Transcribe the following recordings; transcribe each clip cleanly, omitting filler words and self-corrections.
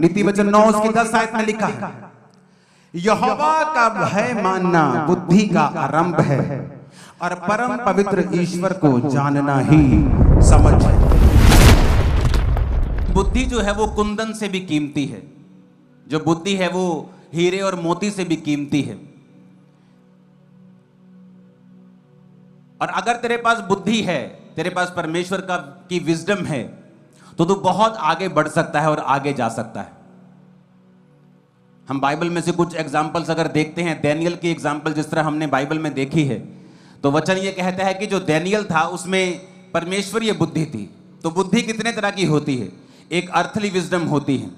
नीति वचन 9 उसकी 10 आयत में लिखा है, यहोवा का भय मानना बुद्धि का आरंभ है और परम पवित्र ईश्वर को जानना ही समझ है। बुद्धि जो है वो कुंदन से भी कीमती है, जो बुद्धि है वो हीरे और मोती से भी कीमती है। और अगर तेरे पास बुद्धि है, तेरे पास परमेश्वर की विजडम है, तो तू बहुत आगे बढ़ सकता है और आगे जा सकता है। हम बाइबल में से कुछ एग्जाम्पल्स अगर देखते हैं, डैनियल की एग्जाम्पल जिस तरह हमने बाइबल में देखी है, तो वचन ये कहता है कि जो डैनियल था उसमें परमेश्वरीय बुद्धि थी। तो बुद्धि कितने तरह की होती है? एक अर्थली विजडम होती है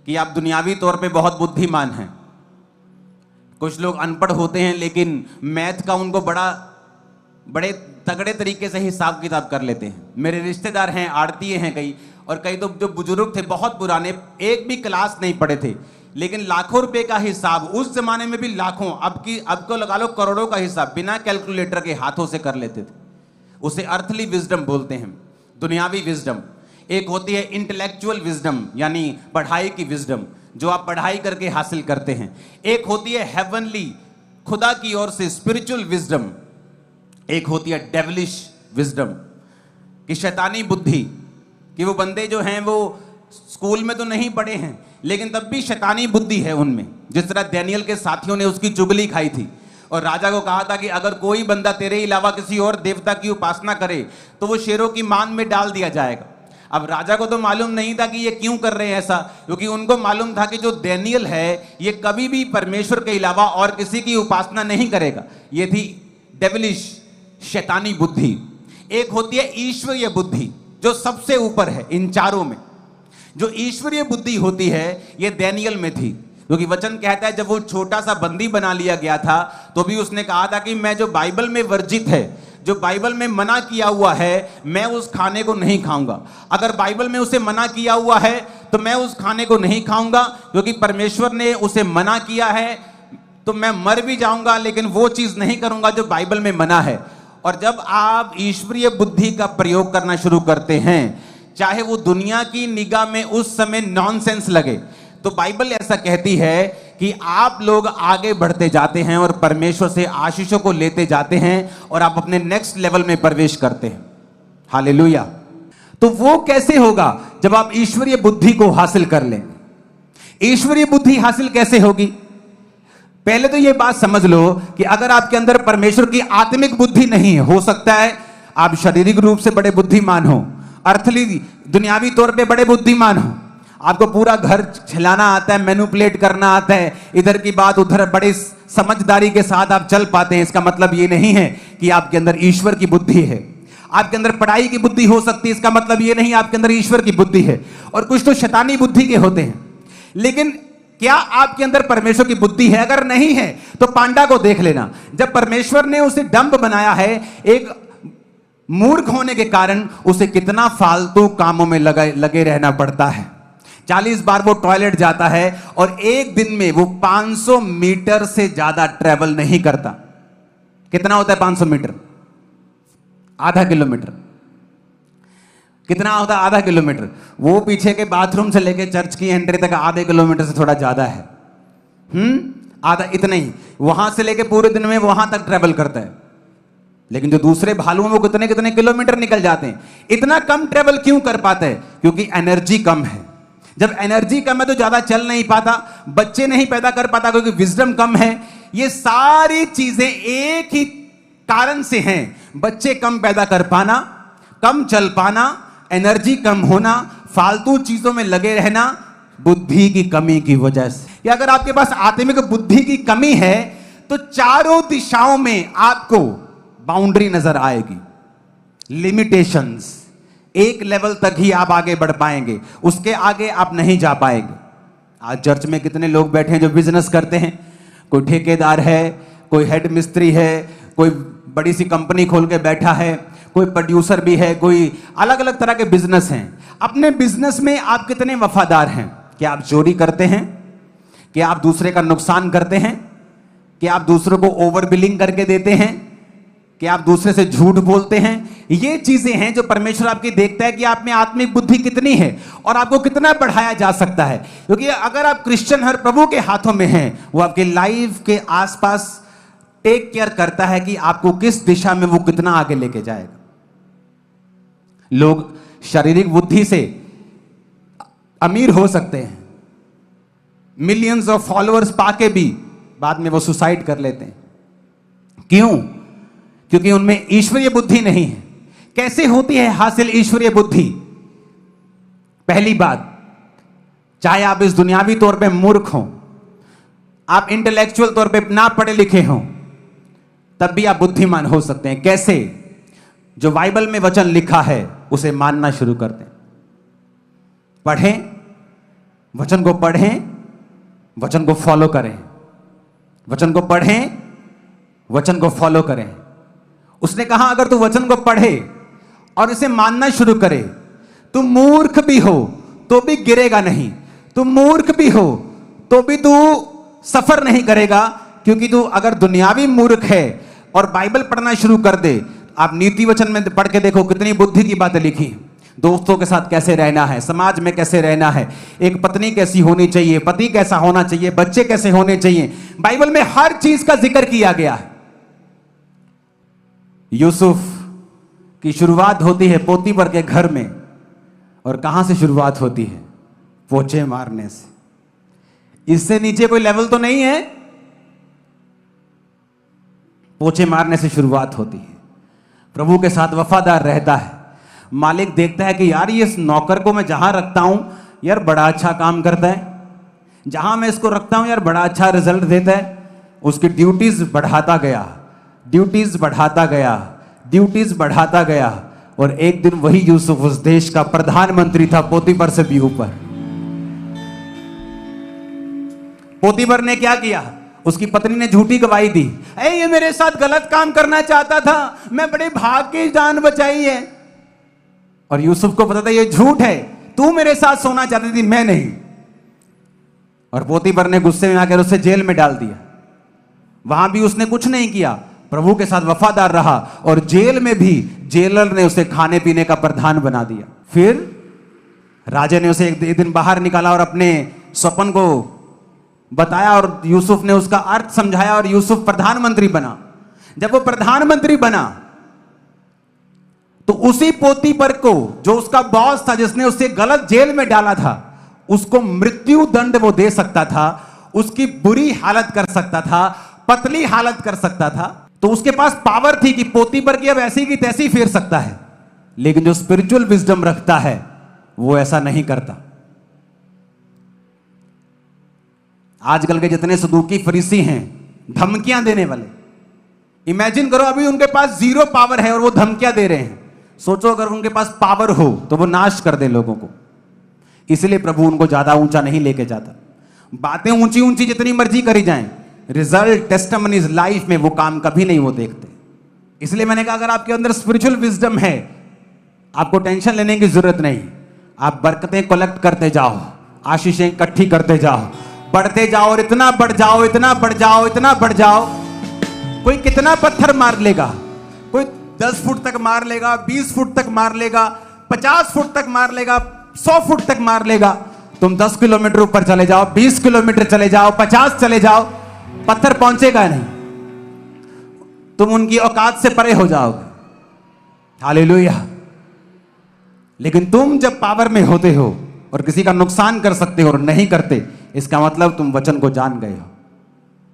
कि आप दुनियावी तौर पे बहुत बुद्धिमान हैं। कुछ लोग अनपढ़ होते हैं लेकिन मैथ का उनको बड़े तगड़े तरीके से हिसाब किताब कर लेते हैं। मेरे रिश्तेदार हैं, आड़तीय हैं कई, और कई तो जो बुजुर्ग थे बहुत पुराने, एक भी क्लास नहीं पढ़े थे, लेकिन लाखों रुपए का हिसाब, उस जमाने में भी लाखों, अब को लगा लो करोड़ों का हिसाब बिना कैलकुलेटर के हाथों से कर लेते थे। उसे अर्थली विजडम बोलते हैं, दुनियावी विजडम। एक होती है इंटेलेक्चुअल विजडम, यानी पढ़ाई की विजडम, जो आप पढ़ाई करके हासिल करते हैं। एक होती है हेवनली, खुदा की ओर से स्पिरिचुअल विजडम। एक होती है डेविलिश विजडम, कि शैतानी बुद्धि, कि वो बंदे जो हैं वो स्कूल में तो नहीं पढ़े हैं लेकिन तब भी शैतानी बुद्धि है उनमें। जिस तरह डैनियल के साथियों ने उसकी चुगली खाई थी और राजा को कहा था कि अगर कोई बंदा तेरे अलावा किसी और देवता की उपासना करे तो वो शेरों की मान में डाल दिया जाएगा। अब राजा को तो मालूम नहीं था कि ये क्यों कर रहे हैं ऐसा, क्योंकि उनको मालूम था कि जो डैनियल है ये कभी भी परमेश्वर के अलावा और किसी की उपासना नहीं करेगा। ये थी डेविलिश, शैतानी बुद्धि। एक होती है ईश्वरीय बुद्धि, जो सबसे ऊपर है इन चारों में। जो ईश्वरीय बुद्धि होती है ये डैनियल में थी, क्योंकि वचन कहता है जब वो छोटा सा बंदी बना लिया गया था तो भी उसने कहा था कि मैं जो बाइबल में वर्जित है, जो बाइबल में मना किया हुआ है, मैं उस खाने को नहीं खाऊंगा। अगर बाइबल में उसे मना किया हुआ है तो मैं उस खाने को नहीं खाऊंगा, क्योंकि परमेश्वर ने उसे मना किया है। तो मैं मर भी जाऊंगा लेकिन वो चीज नहीं करूंगा जो बाइबल में मना है। और जब आप ईश्वरीय बुद्धि का प्रयोग करना शुरू करते हैं, चाहे वो दुनिया की निगाह में उस समय नॉनसेंस लगे, तो बाइबल ऐसा कहती है कि आप लोग आगे बढ़ते जाते हैं और परमेश्वर से आशीषों को लेते जाते हैं और आप अपने नेक्स्ट लेवल में प्रवेश करते हैं। हालेलुया। तो वो कैसे होगा? जब आप ईश्वरीय बुद्धि को हासिल कर लें। ईश्वरीय बुद्धि हासिल कैसे होगी? पहले तो ये बात समझ लो कि अगर आपके अंदर परमेश्वर की आत्मिक बुद्धि नहीं है, हो सकता है आप शारीरिक रूप से बड़े बुद्धिमान हो, अर्थली दुनियावी तौर पे बड़े बुद्धिमान हो, आपको पूरा घर चलाना आता है, मैनिपुलेट करना आता है, इधर की बात उधर बड़े समझदारी के साथ आप चल पाते हैं। इसका मतलब ये नहीं है कि आपके अंदर ईश्वर की बुद्धि है। आपके अंदर पढ़ाई की बुद्धि हो सकती है, इसका मतलब ये नहीं आपके अंदर ईश्वर की बुद्धि है। और कुछ तो शैतानी बुद्धि के होते हैं। लेकिन क्या आपके अंदर परमेश्वर की बुद्धि है? अगर नहीं है तो पांडा को देख लेना। जब परमेश्वर ने उसे डंब बनाया है, एक मूर्ख होने के कारण उसे कितना फालतू कामों में लगे रहना पड़ता है। 40 बार वो टॉयलेट जाता है और एक दिन में वो 500 मीटर से ज्यादा ट्रेवल नहीं करता। कितना होता है 500 मीटर? आधा किलोमीटर। कितना होता है आधा किलोमीटर? वो पीछे के बाथरूम से लेके चर्च की एंट्री तक आधे किलोमीटर से थोड़ा ज्यादा है। आधा, इतना ही। वहां से लेके पूरे दिन में वहां तक ट्रेवल करता है। लेकिन जो दूसरे भालू हैं वो कितने कितने किलोमीटर निकल जाते हैं। इतना कम ट्रेवल क्यों कर पाते हैं? क्योंकि एनर्जी कम है। जब एनर्जी कम है तो ज्यादा चल नहीं पाता, बच्चे नहीं पैदा कर पाता क्योंकि विजडम कम है। ये सारी चीजें एक ही कारण से हैं, बच्चे कम पैदा कर पाना, कम चल पाना, एनर्जी कम होना, फालतू चीजों में लगे रहना, बुद्धि की कमी की वजह से। या अगर आपके पास आत्मिक बुद्धि की कमी है तो चारों दिशाओं में आपको बाउंड्री नजर आएगी, लिमिटेशंस। एक लेवल तक ही आप आगे बढ़ पाएंगे, उसके आगे आप नहीं जा पाएंगे। आज चर्च में कितने लोग बैठे हैं जो बिजनेस करते हैं। कोई ठेकेदार है, कोई हेड मिस्त्री है, कोई बड़ी सी कंपनी खोल के बैठा है, कोई प्रोड्यूसर भी है, कोई अलग अलग तरह के बिजनेस हैं। अपने बिजनेस में आप कितने वफादार हैं? क्या आप चोरी करते हैं? क्या आप दूसरे का नुकसान करते हैं? क्या आप दूसरों को ओवर बिलिंग करके देते हैं? कि आप दूसरे से झूठ बोलते हैं। ये चीजें हैं जो परमेश्वर आपकी देखता है कि आप में आत्मिक बुद्धि कितनी है और आपको कितना बढ़ाया जा सकता है। क्योंकि अगर आप क्रिश्चियन हर प्रभु के हाथों में हैं, वो आपके लाइफ के आसपास टेक केयर करता है कि आपको किस दिशा में वो कितना आगे लेके जाएगा। लोग शारीरिक बुद्धि से अमीर हो सकते हैं, मिलियंस ऑफ फॉलोअर्स पाके भी बाद में वो सुसाइड कर लेते हैं। क्यों? क्योंकि उनमें ईश्वरीय बुद्धि नहीं है। कैसे होती है हासिल ईश्वरीय बुद्धि? पहली बात, चाहे आप इस दुनियावी तौर पे मूर्ख हो, आप इंटेलेक्चुअल तौर पे ना पढ़े लिखे हो, तब भी आप बुद्धिमान हो सकते हैं। कैसे? जो बाइबल में वचन लिखा है उसे मानना शुरू कर दें। पढ़ें, वचन को पढ़ें, वचन को फॉलो करें। वचन को पढ़ें, वचन को फॉलो करें। उसने कहा अगर तू वचन को पढ़े और इसे मानना शुरू करे, तू मूर्ख भी हो तो भी गिरेगा नहीं, तू मूर्ख भी हो तो भी तू सफर नहीं करेगा। क्योंकि तू अगर दुनियावी मूर्ख है और बाइबल पढ़ना शुरू कर दे, आप नीति वचन में पढ़ के देखो कितनी बुद्धि की बातें लिखी। दोस्तों के साथ कैसे रहना है, समाज में कैसे रहना है, एक पत्नी कैसी होनी चाहिए, पति कैसा होना चाहिए, बच्चे कैसे होने चाहिए, बाइबल में हर चीज का जिक्र किया गया है। यूसुफ की शुरुआत होती है पोतीफर के घर में, और कहां से शुरुआत होती है? पोछे मारने से। इससे नीचे कोई लेवल तो नहीं है। पोछे मारने से शुरुआत होती है। प्रभु के साथ वफादार रहता है। मालिक देखता है कि यार ये इस नौकर को मैं जहां रखता हूं यार बड़ा अच्छा काम करता है, जहां मैं इसको रखता हूं यार बड़ा अच्छा रिजल्ट देता है। उसकी ड्यूटीज बढ़ाता गया, ड्यूटीज बढ़ाता गया, ड्यूटीज बढ़ाता गया, और एक दिन वही यूसुफ उस देश का प्रधानमंत्री था, पोतीफर से भी ऊपर। पोतीफर ने क्या किया? उसकी पत्नी ने झूठी गवाही दी, ये मेरे साथ गलत काम करना चाहता था, मैं बड़े भाग के जान बचाई है। और यूसुफ को पता था ये झूठ है, तू मेरे साथ सोना चाहती थी, मैं नहीं। और पोतीफर ने गुस्से में आकर उसे जेल में डाल दिया। वहां भी उसने कुछ नहीं किया, प्रभु के साथ वफादार रहा, और जेल में भी जेलर ने उसे खाने पीने का प्रधान बना दिया। फिर राजा ने उसे एक दिन बाहर निकाला और अपने स्वप्न को बताया, और यूसुफ ने उसका अर्थ समझाया, और यूसुफ प्रधानमंत्री बना। जब वो प्रधानमंत्री बना तो उसी पोतीफर को, जो उसका बॉस था, जिसने उसे गलत जेल में डाला था, उसको मृत्यु दंड वो दे सकता था, उसकी बुरी हालत कर सकता था, पतली हालत कर सकता था। तो उसके पास पावर थी कि पोतीफर की अब ऐसी की तैसी फेर सकता है। लेकिन जो स्पिरिचुअल विजडम रखता है वो ऐसा नहीं करता। आजकल के जितने सदूकी फरीसी हैं, धमकियां देने वाले, इमेजिन करो अभी उनके पास जीरो पावर है और वो धमकियां दे रहे हैं। सोचो अगर उनके पास पावर हो तो वो नाश कर दे लोगों को। इसलिए प्रभु उनको ज्यादा ऊंचा नहीं लेके जाता। बातें ऊंची ऊंची जितनी मर्जी करी जाएं, रिजल्ट टेस्टिमनीज लाइफ में वो काम कभी नहीं वो देखते। इसलिए मैंने कहा अगर आपके अंदर स्पिरिचुअल विजडम है, आपको टेंशन लेने की जरूरत नहीं। आप बरकतें कलेक्ट करते जाओ, आशीषें इकट्ठी करते जाओ, बढ़ते जाओ, और इतना बढ़ जाओ, इतना बढ़ जाओ, इतना बढ़ जाओ। कोई कितना पत्थर मार लेगा, कोई 10 फुट तक मार लेगा, 20 फुट तक मार लेगा, 50 फुट तक मार लेगा, 100 फुट तक मार लेगा। तुम 10 किलोमीटर ऊपर चले जाओ, 20 किलोमीटर चले जाओ, 50 चले जाओ, पत्थर पहुंचेगा नहीं। तुम उनकी औकात से परे हो जाओगे। हालेलुया। लेकिन तुम जब पावर में होते हो और किसी का नुकसान कर सकते हो और नहीं करते, इसका मतलब तुम वचन को जान गए हो।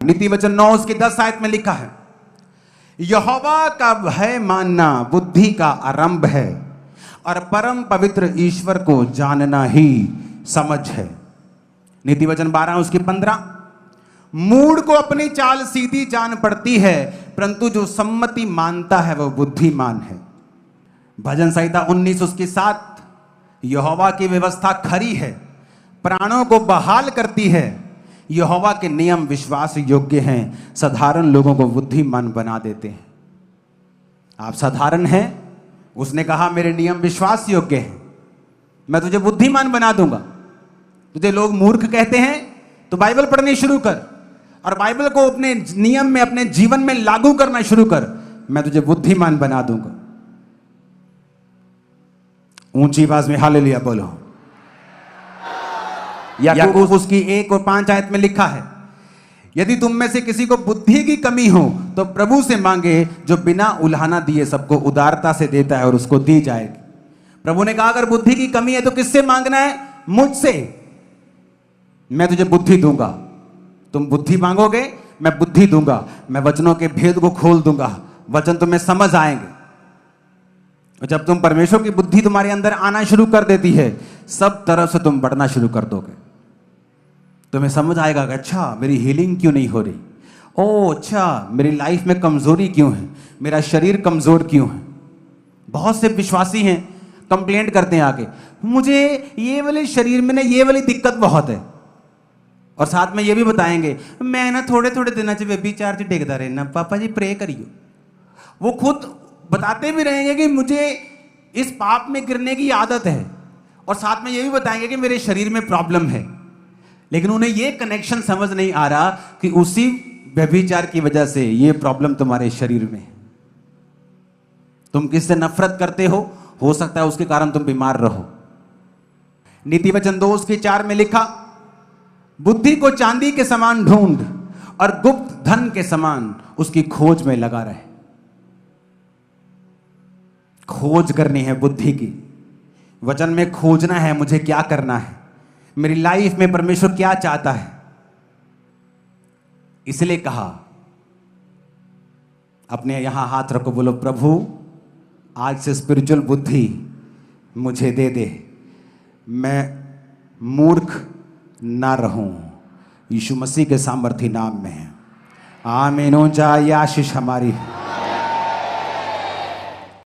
नीति वचन 9 उसकी 10 आयत में लिखा है, यहोवा का भय मानना बुद्धि का आरंभ है, और परम पवित्र ईश्वर को जानना ही समझ है। नीति वचन 12 उसकी 15, मूढ़ को अपनी चाल सीधी जान पड़ती है, परंतु जो सम्मति मानता है वह बुद्धिमान है। भजन संहिता 19 उसकी 7, यहोवा की व्यवस्था खरी है, प्राणों को बहाल करती है, यहोवा के नियम विश्वास योग्य हैं, साधारण लोगों को बुद्धिमान बना देते हैं। आप साधारण हैं, उसने कहा मेरे नियम विश्वास योग्य हैं, मैं तुझे बुद्धिमान बना दूंगा। तुझे लोग मूर्ख कहते हैं तो बाइबल पढ़नी शुरू कर और बाइबल को अपने नियम में, अपने जीवन में लागू करना शुरू कर। मैं तुझे बुद्धिमान बना दूंगा। ऊंची आवाज में हालेलुया बोलो। याकूब उसकी 1 और 5 आयत में लिखा है, यदि तुम में से किसी को बुद्धि की कमी हो तो प्रभु से मांगे, जो बिना उलाहना दिए सबको उदारता से देता है और उसको दी जाएगी। प्रभु ने कहा अगर बुद्धि की कमी है तो किससे मांगना है? मुझसे। मैं तुझे बुद्धि दूंगा। तुम बुद्धि मांगोगे, मैं बुद्धि दूंगा। मैं वचनों के भेद को खोल दूंगा, वचन तुम्हें समझ आएंगे। और जब तुम परमेश्वर की बुद्धि तुम्हारे अंदर आना शुरू कर देती है, सब तरफ से तुम बढ़ना शुरू कर दोगे। तुम्हें समझ आएगा कि अच्छा मेरी हीलिंग क्यों नहीं हो रही, ओ अच्छा मेरी लाइफ में कमजोरी क्यों है, मेरा शरीर कमजोर क्यों है। बहुत से विश्वासी हैं, कंप्लेंट करते हैं आके, मुझे ये वाले शरीर में ना ये वाली दिक्कत बहुत है, और साथ में ये भी बताएंगे मैं ना थोड़े थोड़े दिनों से व्यभिचार से टेकता रहना, पापा जी प्रे करियो। वो खुद बताते भी रहेंगे कि मुझे इस पाप में गिरने की आदत है, और साथ में ये भी बताएंगे कि मेरे शरीर में प्रॉब्लम है। लेकिन उन्हें ये कनेक्शन समझ नहीं आ रहा कि उसी व्यभिचार की वजह से ये प्रॉब्लम तुम्हारे शरीर में है। तुम किससे नफरत करते हो सकता है उसके कारण तुम बीमार रहो। नीति वचन 2:4 में लिखा, बुद्धि को चांदी के समान ढूंढ और गुप्त धन के समान उसकी खोज में लगा रहे। खोज करनी है बुद्धि की, वचन में खोजना है मुझे क्या करना है, मेरी लाइफ में परमेश्वर क्या चाहता है। इसलिए कहा, अपने यहां हाथ रखो, बोलो प्रभु आज से स्पिरिचुअल बुद्धि मुझे दे दे, मैं मूर्ख ना रहूं। यीशु मसीह के सामर्थी नाम में। आमीन। ऊंचा आशीष हमारी